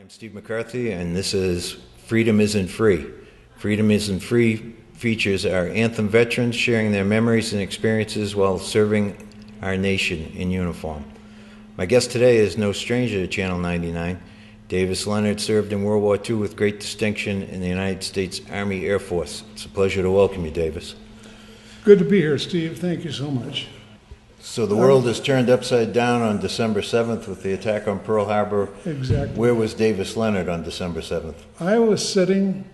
I'm Steve McCarthy, and this is Freedom Isn't Free. Freedom Isn't Free features our anthem veterans sharing their memories and experiences while serving our nation in uniform. My guest today is no stranger to Channel 99. Davis Leonard served in World War II with great distinction in the United States Army Air Force. It's a pleasure to welcome you, Davis. Good to be here, Steve. Thank you so much. So the world is turned upside down on December 7th with the attack on Pearl Harbor. Exactly. Where was Davis Leonard on December 7th? I was sitting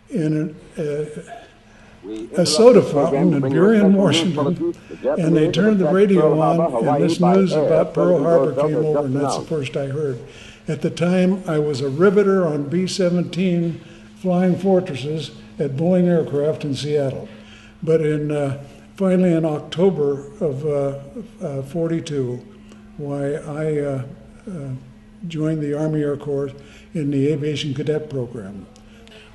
in a soda fountain in Burien, Washington, and they turned the radio on, and this news about Pearl Harbor came over, and that's the first I heard. At the time, I was a riveter on B-17 Flying Fortresses at Boeing Aircraft in Seattle. But finally in October of 42, I joined the Army Air Corps in the Aviation Cadet Program.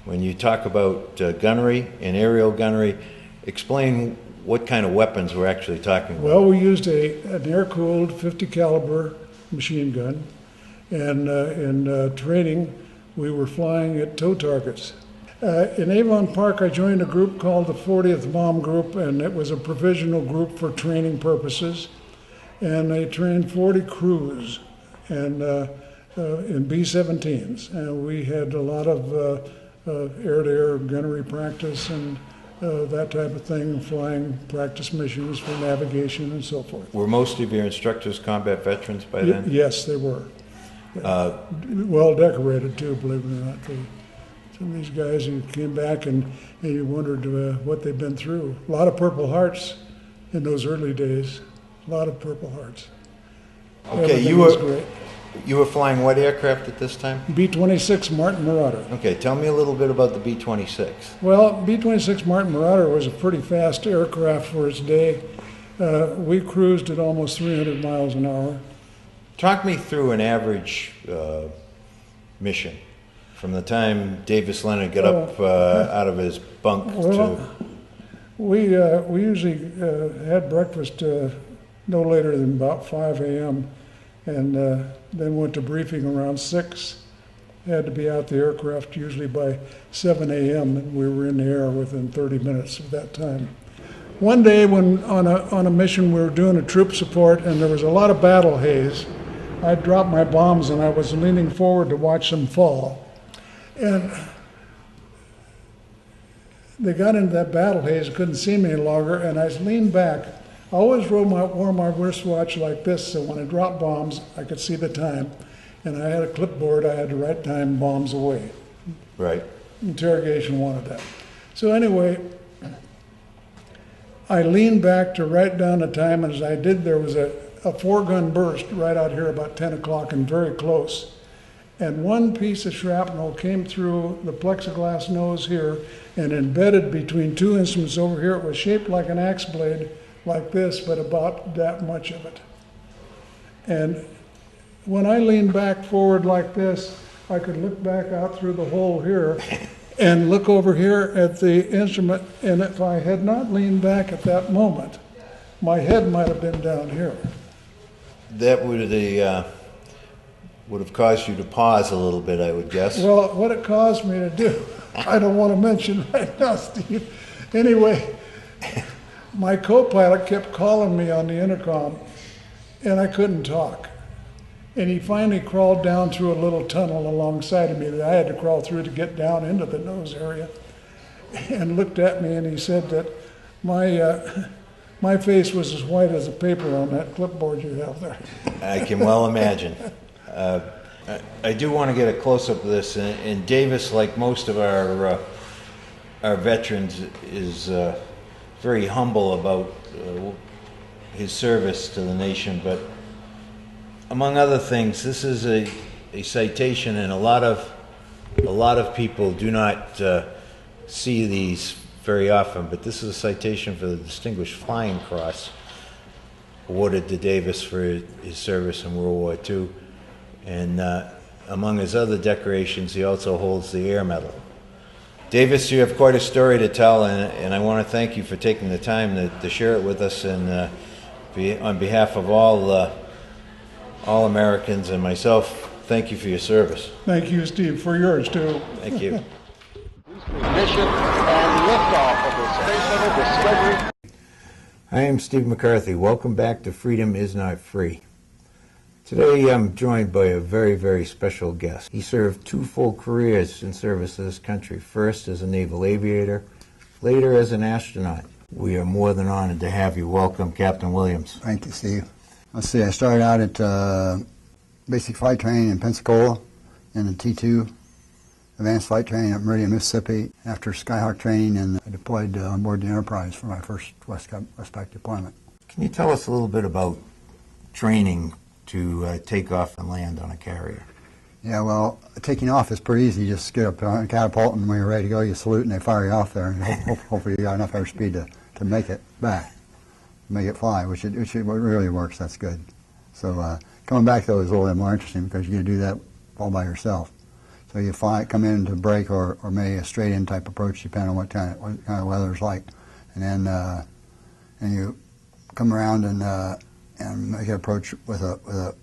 When you talk about gunnery and aerial gunnery, explain what kind of weapons we're actually talking about. Well, we used an air-cooled 50 caliber machine gun, and in training, we were flying at tow targets. In Avon Park, I joined a group called the 40th Bomb Group, and it was a provisional group for training purposes. And they trained 40 crews and in B-17s. And we had a lot of air-to-air gunnery practice and that type of thing, flying practice missions for navigation and so forth. Were most of your instructors combat veterans by then? Yes, they were. Well decorated, too, believe it or not. Some of these guys who came back and you wondered what they'd been through. A lot of Purple Hearts in those early days. A lot of Purple Hearts. Okay, you were flying what aircraft at this time? B-26 Martin Marauder. Okay, tell me a little bit about the B-26. Well, B-26 Martin Marauder was a pretty fast aircraft for its day. We cruised at almost 300 miles an hour. Talk me through an average mission. From the time Davis Leonard got up out of his bunk to... We usually had breakfast no later than about 5 a.m. and then went to briefing around 6. Had to be out the aircraft usually by 7 a.m. and we were in the air within 30 minutes of that time. One day when on a mission we were doing a troop support and there was a lot of battle haze, I dropped my bombs and I was leaning forward to watch them fall. And they got into that battle haze, couldn't see me any longer, and I leaned back. I always wore my wristwatch like this, so when I dropped bombs, I could see the time. And I had a clipboard, I had to write time bombs away. Right. Interrogation wanted that. So anyway, I leaned back to write down the time, and as I did, there was a 4-gun burst right out here about 10 o'clock and very close. And one piece of shrapnel came through the plexiglass nose here and embedded between 2 instruments over here. It was shaped like an axe blade, like this, but about that much of it. And when I leaned back forward like this, I could look back out through the hole here and look over here at the instrument. And if I had not leaned back at that moment, my head might have been down here. That would have caused you to pause a little bit, I would guess. Well, what it caused me to do, I don't want to mention right now, Steve. Anyway, my co-pilot kept calling me on the intercom, and I couldn't talk. And he finally crawled down through a little tunnel alongside of me that I had to crawl through to get down into the nose area, and looked at me, and he said that my face was as white as the paper on that clipboard you have there. I can well imagine. I do want to get a close-up of this, and Davis, like most of our veterans, is very humble about his service to the nation. But among other things, this is a citation, and a lot of people do not see these very often. But this is a citation for the Distinguished Flying Cross awarded to Davis for his service in World War II. And among his other decorations, he also holds the Air Medal. Davis, you have quite a story to tell, and I want to thank you for taking the time to share it with us. And on behalf of all Americans and myself, thank you for your service. Thank you, Steve, for yours too. Thank you. Mission and liftoff of the Space Shuttle Discovery. I am Steve McCarthy. Welcome back to Freedom Is Not Free. Today I'm joined by a very, very special guest. He served 2 full careers in service to this country, first as a naval aviator, later as an astronaut. We are more than honored to have you. Welcome, Captain Williams. Thank you, Steve. Let's see, I started out at basic flight training in Pensacola, and the T2 advanced flight training at Meridian, Mississippi. After Skyhawk training, and I deployed on board the Enterprise for my first WestPac deployment. Can you tell us a little bit about training to take off and land on a carrier? Yeah, well, taking off is pretty easy. You just get up on a catapult, and when you're ready to go, you salute, and they fire you off there, and hopefully you got enough airspeed to make it back, make it fly, which it really works. That's good. So coming back, though, is a little bit more interesting because you do that all by yourself. So you come in to break or maybe a straight-in type approach, depending on what kind of weather it's like, and then and you come around and make an approach with a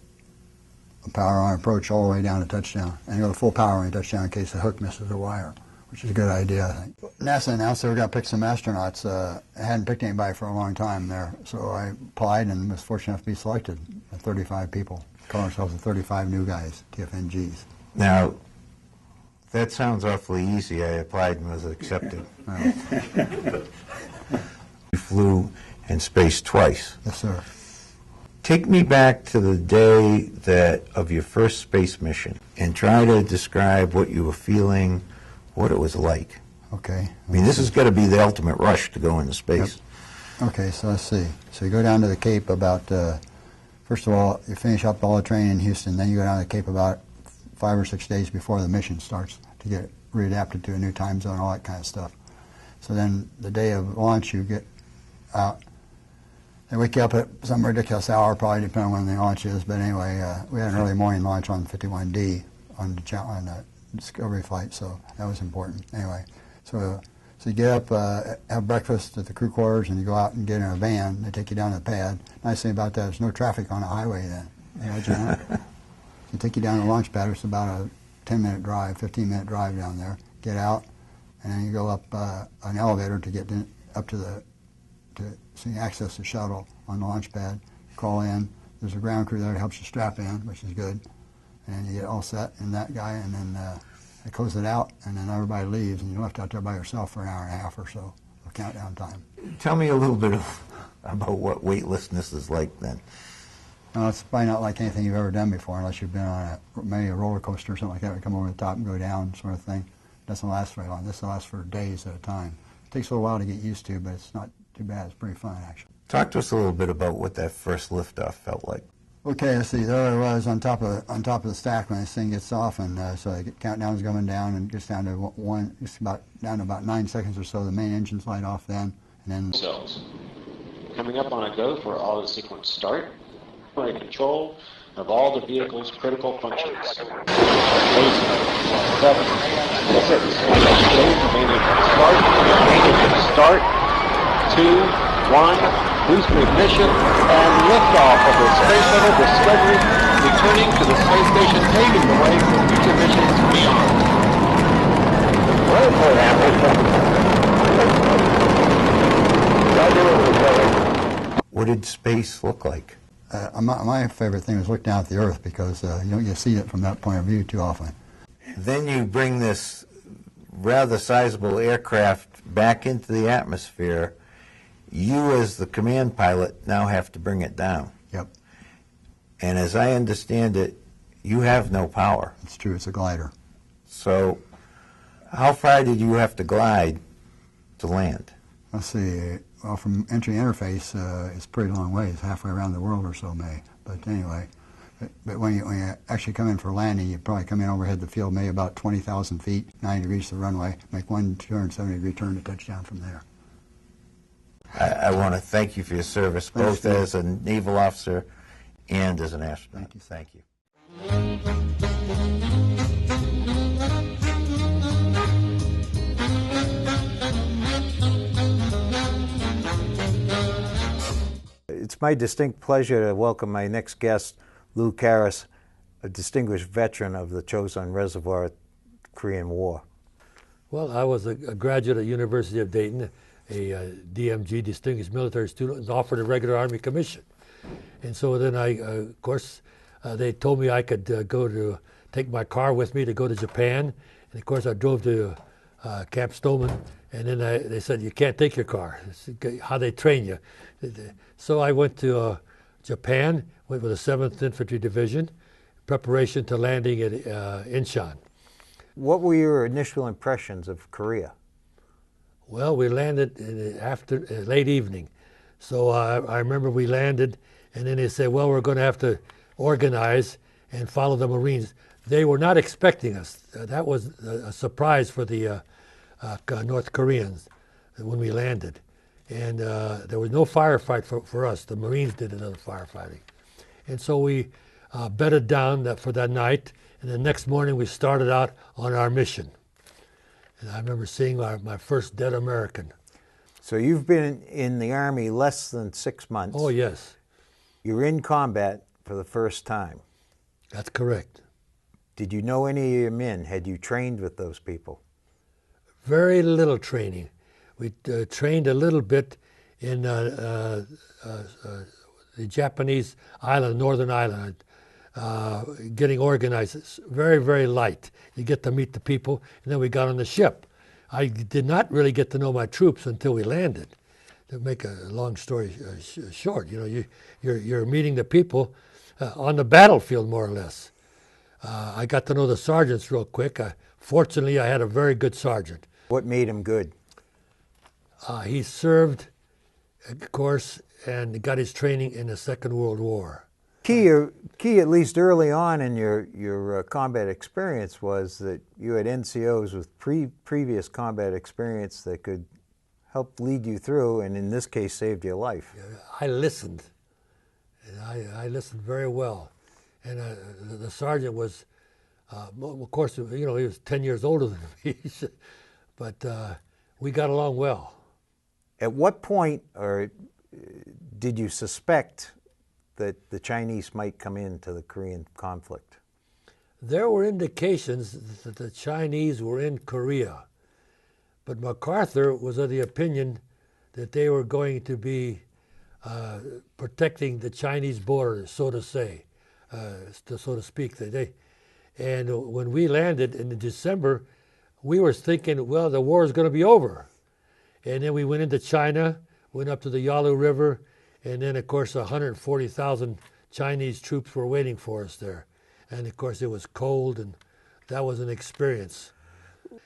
power-on approach all the way down to touchdown, and you go to full power when you touchdown in case the hook misses the wire, which is a good idea, I think. NASA announced they were going to pick some astronauts. I hadn't picked anybody for a long time there, so I applied and was fortunate enough to be selected. 35 people. Call ourselves the 35 new guys, TFNGs. Now, that sounds awfully easy. I applied and was accepted. You flew in space twice. Yes, sir. Take me back to the day of your first space mission and try to describe what you were feeling, what it was like. Okay. I mean, this has got to be the ultimate rush to go into space. Yep. Okay, so let's see. So you go down to the Cape about, first of all, you finish up all the training in Houston, then you go down to the Cape about 5 or 6 days before the mission starts to get readapted to a new time zone, all that kind of stuff. So then the day of launch, you get out. They wake you up at some ridiculous hour, probably depending on when the launch is. But anyway, we had an early morning launch on 51D on the Discovery flight, so that was important. Anyway, so you get up, have breakfast at the crew quarters, and you go out and get in a van. They take you down to the pad. Nice thing about that, there's no traffic on the highway then. They take you down to the launch pad. It's about a 10-minute drive, 15-minute drive down there. Get out, and then you go up an elevator to get up to so you access the shuttle on the launch pad. Call in. There's a ground crew there that helps you strap in, which is good. And you get all set in that guy, and then they close it out, and then everybody leaves, and you're left out there by yourself for an hour and a half or so of countdown time. Tell me a little bit about what weightlessness is like then. No, it's probably not like anything you've ever done before, unless you've been on maybe a roller coaster or something like that. We come over the top and go down, sort of thing. It doesn't last very long. This lasts for days at a time. It takes a little while to get used to, but it's not too bad. It's pretty fun, actually. Talk to us a little bit about what that first liftoff felt like. Okay, let's see. There I was on top of the stack when this thing gets off, and so the countdown's going down, and it gets down to down to about 9 seconds or so. The main engines light off then, and then Cells. Coming up on a go for auto sequence start. Control of all the vehicle's critical functions. 8, 7, 6, start. 2, 1. Booster ignition and liftoff of the Space Shuttle Discovery, returning to the space station, paving the way for future missions beyond. What did space look like? my favorite thing was look down at the Earth because you don't get to see it from that point of view too often. Then you bring this rather sizable aircraft back into the atmosphere. You, as the command pilot, now have to bring it down. Yep. And as I understand it, you have no power. It's true, it's a glider. So how far did you have to glide to land? Let's see, well, from entry interface, it's a pretty long way. It's halfway around the world or so, maybe. But anyway, but when you actually come in for landing, you probably come in overhead the field, maybe about 20,000 feet, 90 degrees to the runway, make one 270-degree turn to touchdown from there. I want to thank you for your service, both as a naval officer and as an astronaut. Thank you. Thank you. It's my distinct pleasure to welcome my next guest, Lou Karras, a distinguished veteran of the Chosun Reservoir Korean War? Well, I was a graduate at University of Dayton, a DMG, Distinguished Military Student, and offered a regular Army commission. And so then of course, they told me I could take my car with me to go to Japan. And of course, I drove to Camp Stoneman, and then they said, you can't take your car. It's how they train you. So I went to Japan, went with the 7th Infantry Division, preparation to landing at Incheon. What were your initial impressions of Korea? Well, we landed after late evening. So I remember we landed, and then they said, well, we're going to have to organize and follow the Marines. They were not expecting us. That was a surprise for the North Koreans when we landed. And there was no firefight for us. The Marines did another firefighting. And so we bedded down for that night, and the next morning we started out on our mission. And I remember seeing my first dead American. So you've been in the Army less than 6 months. Oh, yes. You're in combat for the first time. That's correct. Did you know any of your men? Had you trained with those people? Very little training. We trained a little bit in the Japanese island, Northern Island, getting organized. It's very, very light. You get to meet the people, and then we got on the ship. I did not really get to know my troops until we landed. To make a long story short, you're meeting the people on the battlefield, more or less. I got to know the sergeants real quick. Fortunately, I had a very good sergeant. What made him good? He served, of course, and got his training in the Second World War. Key, at least early on in your combat experience, was that you had NCOs with previous combat experience that could help lead you through, and in this case, saved your life. I listened, and I listened very well. And the sergeant was, of course, he was 10 years older than me, but we got along well. At what point did you suspect that the Chinese might come into the Korean conflict? There were indications that the Chinese were in Korea, but MacArthur was of the opinion that they were going to be protecting the Chinese border, so to say, so to speak. And when we landed in December, we were thinking, well, the war is going to be over. And then we went into China, went up to the Yalu River, and then, of course, 140,000 Chinese troops were waiting for us there. And, of course, it was cold, and that was an experience.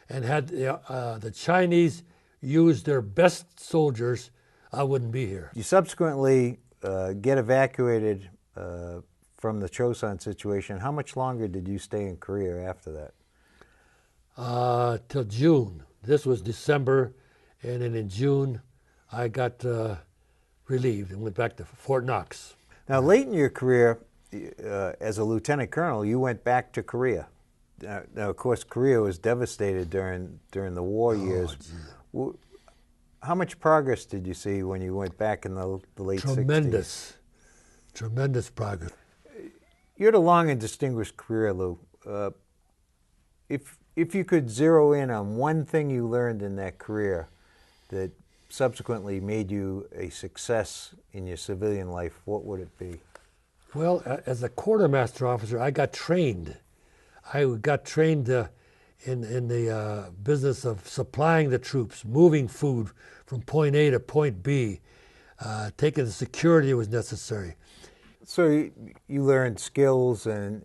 And had the Chinese used their best soldiers, I wouldn't be here. You subsequently get evacuated from the Chosun situation. How much longer did you stay in Korea after that? Till June. This was December, and then in June, I got relieved and went back to Fort Knox. Now, late in your career, as a lieutenant colonel, you went back to Korea. Now, of course, Korea was devastated during the war years. Geez. How much progress did you see when you went back in the late 60s? Tremendous. Tremendous progress. You had a long and distinguished career, Lou. If you could zero in on one thing you learned in that career that subsequently made you a success in your civilian life, what would it be? Well, as a quartermaster officer, I got trained. I got trained in the business of supplying the troops, moving food from point A to point B, taking the security that was necessary. So you learned skills and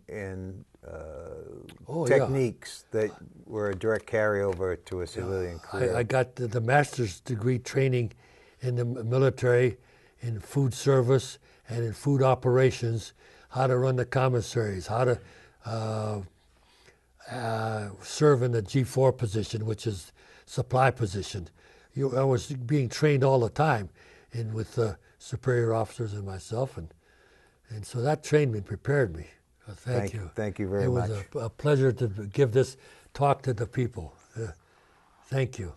techniques that were a direct carryover to a civilian career. I got the master's degree training in the military, in food service and in food operations, how to run the commissaries, how to serve in the G4 position, which is supply position. I was being trained all the time with superior officers and myself, and so that trained me, prepared me. Thank you. Thank you very much. It was a pleasure to give this talk to the people. Thank you.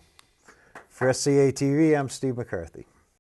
For SCA-TV, I'm Steve McCarthy.